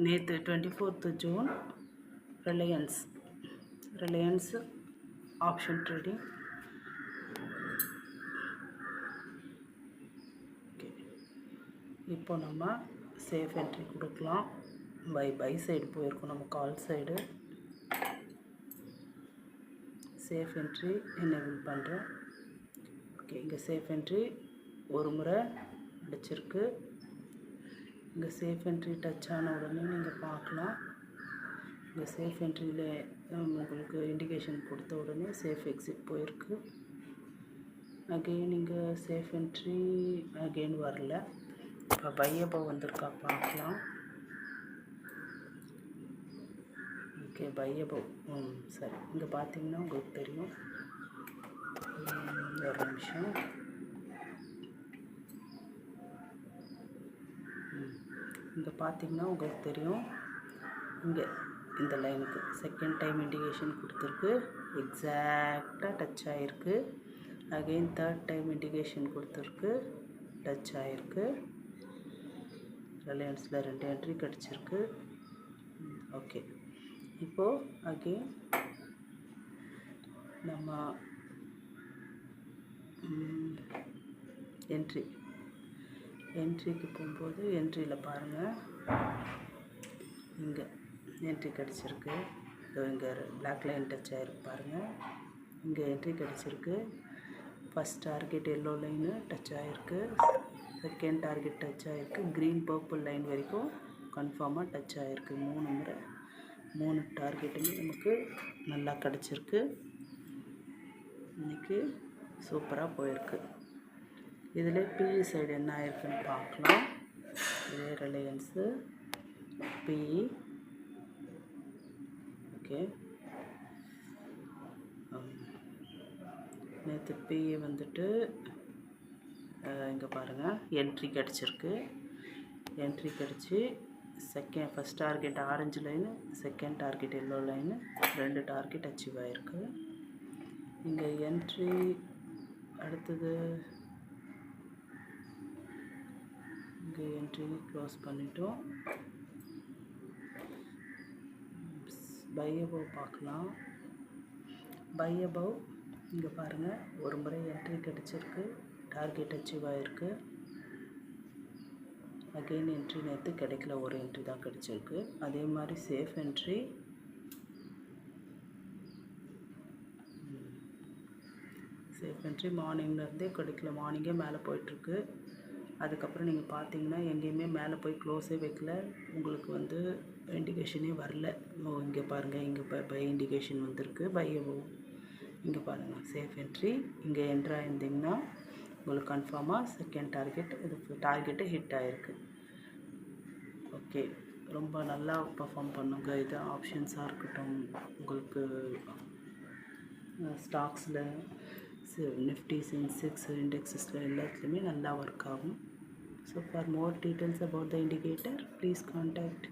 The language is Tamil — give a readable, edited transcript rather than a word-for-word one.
நேற்று 24th June Reliance option trading. Okay, இப்போ நம்ம சேஃப் என்ட்ரி கொடுக்கலாம். பை சைடு போயிருக்கோம், நம்ம call side. Safe entry enable பண்ணுறேன். ஓகே, இங்கே சேஃப் என்ட்ரி ஒரு முறை அடிச்சிருக்கு. இங்கே சேஃப் என்ட்ரி டச் ஆன உடனே நீங்கள் பார்க்கலாம். இங்கே சேஃப் என்ட்ரியில் உங்களுக்கு இண்டிகேஷன் கொடுத்த உடனே சேஃப் எக்ஸிட் போயிருக்கு. அகெயின் இங்கே சேஃப் என்ட்ரி அகெயின் வரல. இப்போ பையப்போ வந்திருக்கா பார்க்கலாம். ஓகே, பையப்போ சரி, இங்கே பார்த்தீங்கன்னா உங்களுக்கு தெரியும். ஒரு நிமிஷம். இங்கே பார்த்தீங்கன்னா உங்களுக்கு தெரியும், இங்கே இந்த லைனுக்கு செகண்ட் டைம் இண்டிகேஷன் கொடுத்துருக்கு, எக்ஸாக்டாக டச் ஆகிருக்கு. அகெயின் தேர்ட் டைம் இண்டிகேஷன் கொடுத்துருக்கு, டச் ஆகிருக்கு. ரிலையன்ஸில் 2 என்ட்ரி கிடச்சிருக்கு. ஓகே, இப்போது அகெயின் நம்ம என்ட்ரிக்கு போகும்போது என்ட்ரியில் பாருங்கள், இங்கே என்ட்ரி கிடச்சிருக்கு. இங்கே பிளாக் லைன் டச் ஆகிருக்கு பாருங்கள். இங்கே என்ட்ரி கிடச்சிருக்கு. First target yellow line touch ஆகிருக்கு. செகண்ட் டார்கெட் டச் ஆகிருக்கு. க்ரீன் பர்பிள் லைன் வரைக்கும் கன்ஃபார்மாக டச் ஆகிருக்கு. 3 முறை 3 டார்கெட்டுமே நமக்கு நல்லா கிடச்சிருக்கு. இன்றைக்கி சூப்பராக போயிருக்கு. இதில் பிஇ சைடு என்ன ஆயிருக்குன்னு பார்க்கலாம். இதே ரிலையன்ஸு பிஇ. ஓகே, நேற்று பிஇ வந்துட்டு இங்கே பாருங்கள், என்ட்ரி கிடச்சிருக்கு. என்ட்ரி கிடச்சி first target orange line, second target yellow line, 2 target achieve ஆகிருக்கு. இங்கே என்ட்ரி அடுத்தது இங்கே என்ட்ரி க்ளோஸ் பண்ணிட்டோம். பை அபவ் பார்க்கலாம். பை அபவ் இங்கே பாருங்கள், ஒரு முறை என்ட்ரி கிடச்சிருக்கு, டார்கெட் அச்சீவ் ஆகிருக்கு. அகெயின் என்ட்ரி நேற்று கிடைக்கல, ஒரு என்ட்ரி தான் கிடச்சிருக்கு. அதே மாதிரி சேஃப் என்ட்ரி மார்னிங்லேருந்தே கிடைக்கல. மார்னிங்கே மேலே போயிட்டுருக்கு. அதுக்கப்புறம் நீங்கள் பார்த்தீங்கன்னா எங்கேயுமே மேலே போய் க்ளோஸே வைக்கல. உங்களுக்கு வந்து இண்டிகேஷனே வரல. இங்கே பாருங்கள், இங்கே பை இண்டிகேஷன் வந்திருக்கு. இங்கே பாருங்கள் சேஃப் என்ட்ரி. இங்கே என்ட்ரு ஆயிருந்தீங்கன்னா உங்களுக்கு கன்ஃபார்மாக செகண்ட் டார்கெட்டு ஹிட் ஆகிருக்கு. ஓகே, ரொம்ப நல்லா பர்ஃபார்ம் பண்ணுங்க. இது ஆப்ஷன்ஸாக இருக்கட்டும், உங்களுக்கு ஸ்டாக்ஸில், நிஃப்டி, சென்செக்ஸ், இண்டெக்ஸஸில் எல்லாத்துலேயுமே நல்லா ஒர்க் ஆகும். So for more details about the indicator, please contact